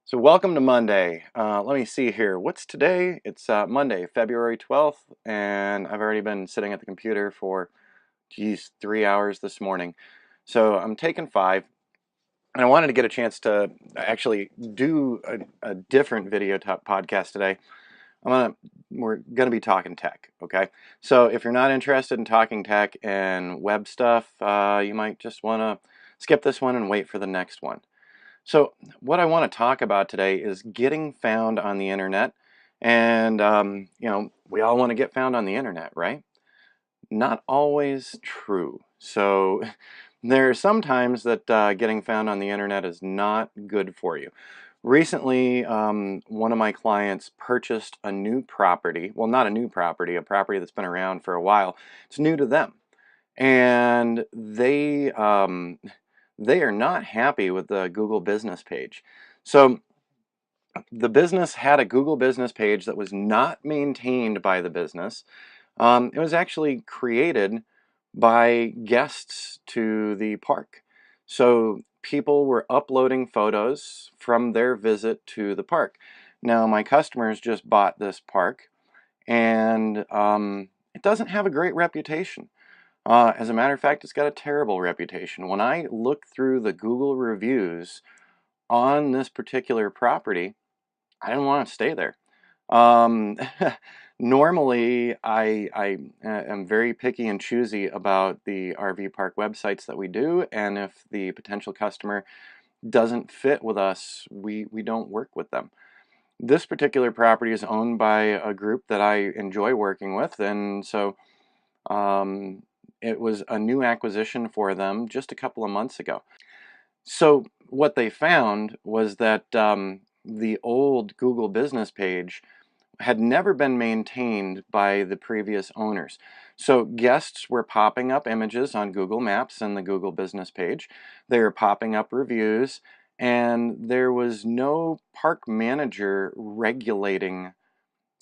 So welcome to Monday. Let me see here. What's today? It's Monday, February 12th, and I've already been sitting at the computer for, 3 hours this morning. So I'm taking 5, and I wanted to get a chance to actually do a different video podcast today. We're gonna be talking tech, okay? So if you're not interested in talking tech and web stuff, you might just want to skip this one and wait for the next one. So, what I want to talk about today is getting found on the internet. And, we all want to get found on the internet, right? Not always true. So, there are some times that getting found on the internet is not good for you. Recently, one of my clients purchased a new property. Well, not a new property, a property that's been around for a while. It's new to them. And they are not happy with the Google business page. So the business had a Google business page that was not maintained by the business. It was actually created by guests to the park. So people were uploading photos from their visit to the park. Now, my customers just bought this park, and it doesn't have a great reputation. As a matter of fact, it's got a terrible reputation. When I look through the Google reviews on this particular property, I didn't want to stay there. Um, Normally, I am very picky and choosy about the RV park websites that we do, and if the potential customer doesn't fit with us, we don't work with them. This particular property is owned by a group that I enjoy working with, and so um, it was a new acquisition for them just a couple of months ago. So what they found was that the old Google business page had never been maintained by the previous owners. So guests were popping up images on Google Maps and the Google business page. They were popping up reviews, and there was no park manager regulating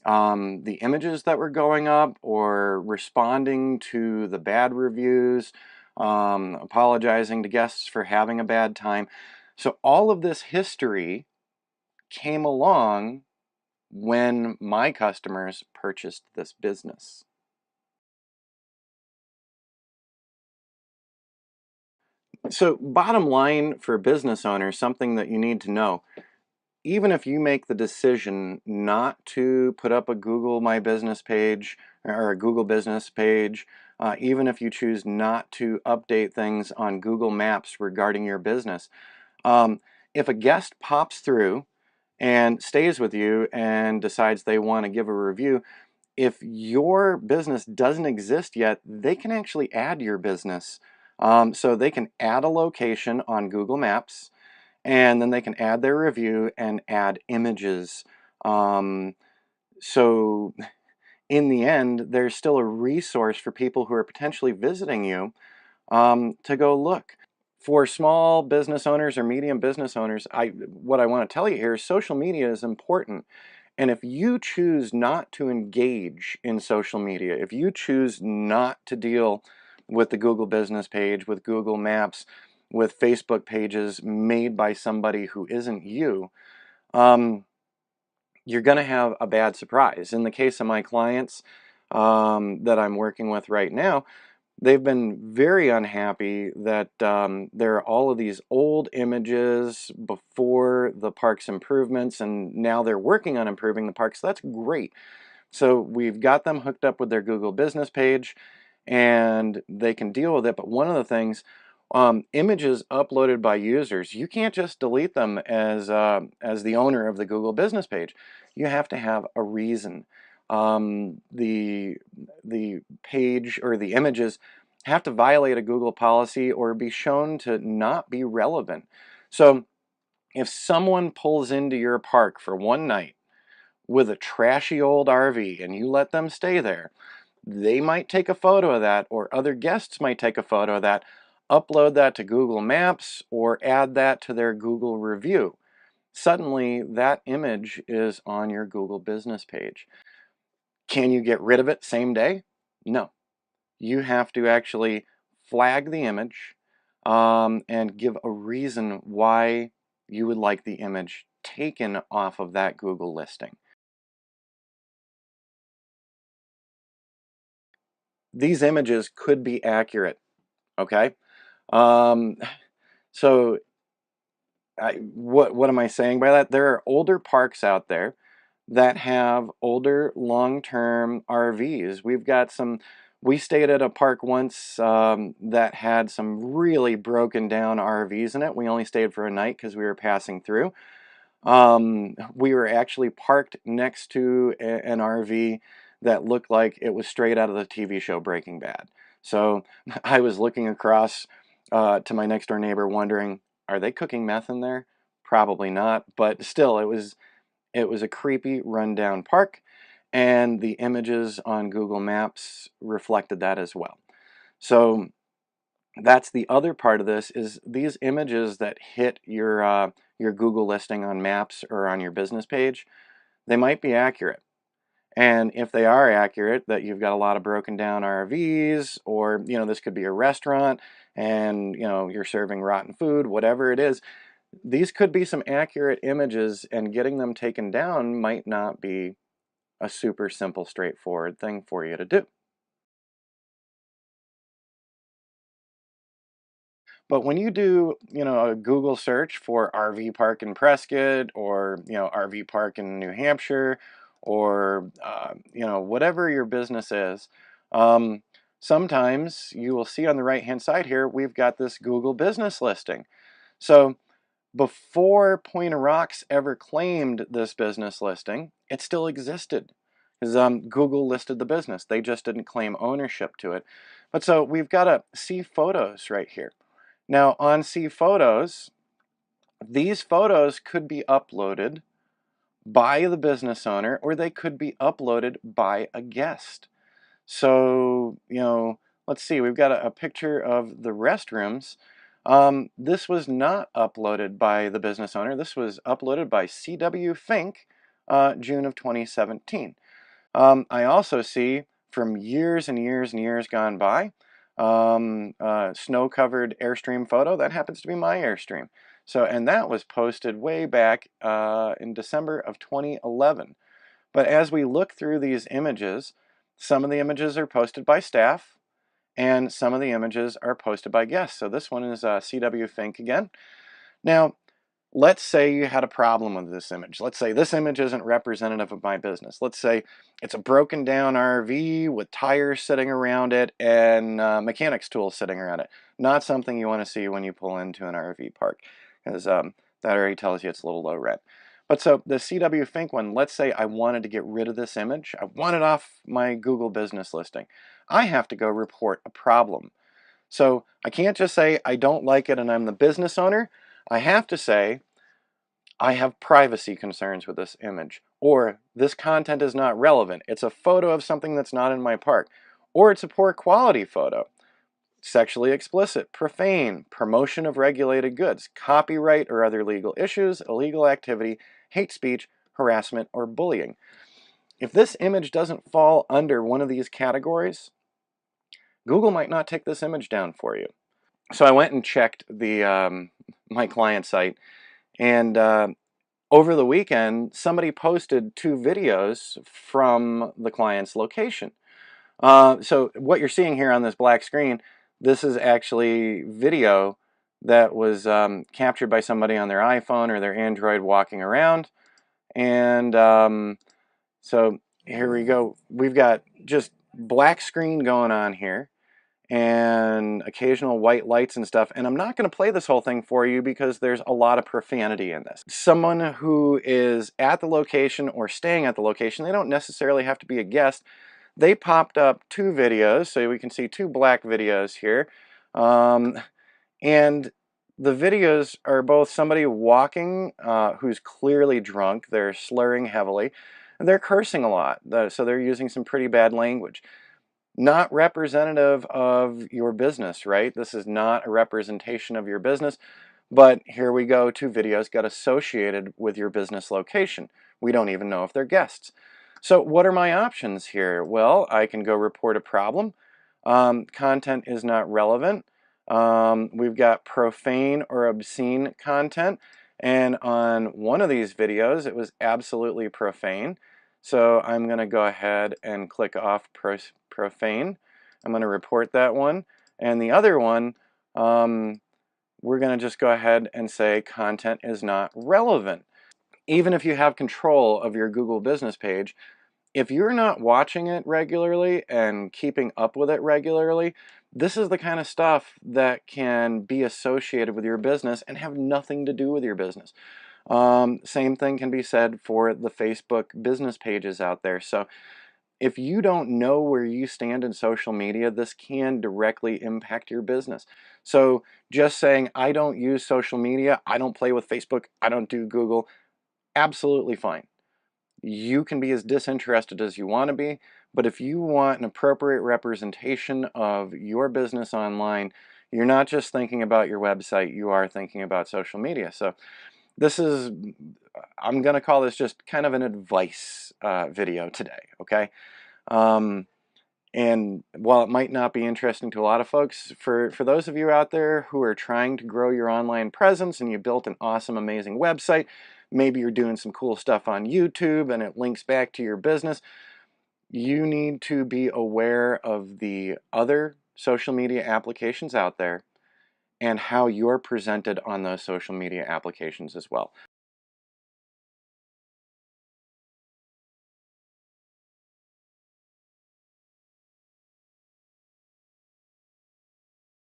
the images that were going up or responding to the bad reviews, apologizing to guests for having a bad time. So all of this history came along when my customers purchased this business. So bottom line for business owners, something that you need to know, even if you make the decision not to put up a Google My Business page or a Google Business page, even if you choose not to update things on Google Maps regarding your business, um, if a guest pops through and stays with you and decides they want to give a review, if your business doesn't exist yet, they can actually add your business. So they can add a location on Google Maps, and then they can add their review and add images. Um, so in the end, there's still a resource for people who are potentially visiting you to go look. For small business owners or medium business owners, what I want to tell you here is social media is important. And if you choose not to engage in social media, if you choose not to deal with the Google business page, with Google Maps, with Facebook pages made by somebody who isn't you, um, you're going to have a bad surprise. In the case of my clients that I'm working with right now, they've been very unhappy that there are all of these old images before the park's improvements, and now they're working on improving the park, so that's great. So we've got them hooked up with their Google business page, and they can deal with it. But one of the things, images uploaded by users, you can't just delete them as the owner of the Google business page. You have to have a reason. The page or the images have to violate a Google policy or be shown to not be relevant. So if someone pulls into your park for one night with a trashy old RV and you let them stay there, they might take a photo of that, or other guests might take a photo of that, upload that to Google Maps, or add that to their Google review. Suddenly, that image is on your Google business page. Can you get rid of it same day? No. You have to actually flag the image and give a reason why you would like the image taken off of that Google listing. These images could be accurate, okay? Um, so what am I saying by that? There are older parks out there that have older long-term RVs. We stayed at a park once that had some really broken down RVs in it. We only stayed for a night because we were passing through. We were actually parked next to an RV that looked like it was straight out of the TV show Breaking Bad. So I was looking across to my next door neighbor wondering, are they cooking meth in there? Probably not, but still, it was a creepy rundown park, and the images on Google Maps reflected that as well. So that's the other part of this is these images that hit your Google listing on Maps or on your business page, they might be accurate. And if they are accurate, that you've got a lot of broken down RVs, or this could be a restaurant, and you're serving rotten food, whatever it is, these could be some accurate images, and getting them taken down might not be a super simple, straightforward thing for you to do. But when you do, a Google search for RV park in Prescott, or, RV park in New Hampshire, or, whatever your business is, um, sometimes you will see on the right-hand side here, we've got this Google business listing. So before Point of Rocks ever claimed this business listing, it still existed. Because Google listed the business. They just didn't claim ownership to it. But so we've got to see photos right here. Now on See Photos, these photos could be uploaded by the business owner, or they could be uploaded by a guest. So, let's see, we've got a picture of the restrooms. This was not uploaded by the business owner. This was uploaded by C.W. Fink, June of 2017. I also see from years and years and years gone by, snow-covered Airstream photo. That happens to be my Airstream. So, and that was posted way back in December of 2011. But as we look through these images, some of the images are posted by staff, and some of the images are posted by guests. So this one is C.W. Fink again. Now, let's say you had a problem with this image. Let's say this image isn't representative of my business. Let's say it's a broken down RV with tires sitting around it and mechanics tools sitting around it. Not something you want to see when you pull into an RV park, because that already tells you it's a little low rent. But so the CW Fink one, let's say I wanted to get rid of this image. I want it off my Google business listing. I have to go report a problem. So I can't just say I don't like it and I'm the business owner. I have to say I have privacy concerns with this image, or this content is not relevant. It's a photo of something that's not in my park, or it's a poor quality photo. Sexually explicit, profane, promotion of regulated goods, copyright or other legal issues, illegal activity, hate speech, harassment, or bullying. If this image doesn't fall under one of these categories, Google might not take this image down for you. So I went and checked the my client site, and over the weekend, somebody posted 2 videos from the client's location. So what you're seeing here on this black screen, this is actually video that was captured by somebody on their iPhone or their Android walking around. And so here we go. We've got just black screen going on here, and occasional white lights and stuff. And I'm not going to play this whole thing for you because there's a lot of profanity in this. Someone who is at the location or staying at the location, they don't necessarily have to be a guest. They popped up 2 videos, so we can see 2 black videos here. And the videos are both somebody walking who's clearly drunk. They're slurring heavily. And they're cursing a lot, so they're using some pretty bad language. Not representative of your business, right? This is not a representation of your business. But here we go, 2 videos got associated with your business location. We don't even know if they're guests. So what are my options here? Well, I can go report a problem. Content is not relevant. We've got profane or obscene content. And on one of these videos, it was absolutely profane. So I'm going to go ahead and click off profane. I'm going to report that one. And the other one, we're going to just go ahead and say content is not relevant. Even if you have control of your Google business page, if you're not watching it regularly and keeping up with it regularly, this is the kind of stuff that can be associated with your business and have nothing to do with your business. Same thing can be said for the Facebook business pages out there. So if you don't know where you stand in social media, this can directly impact your business. So just saying, I don't use social media, I don't play with Facebook, I don't do Google, absolutely fine. You can be as disinterested as you want to be, but if you want an appropriate representation of your business online, you're not just thinking about your website, you are thinking about social media. So this is, I'm going to call this just kind of an advice video today, okay? Um, and while it might not be interesting to a lot of folks, for those of you out there who are trying to grow your online presence and you built an awesome, amazing website, maybe you're doing some cool stuff on YouTube and it links back to your business, you need to be aware of the other social media applications out there and how you're presented on those social media applications as well.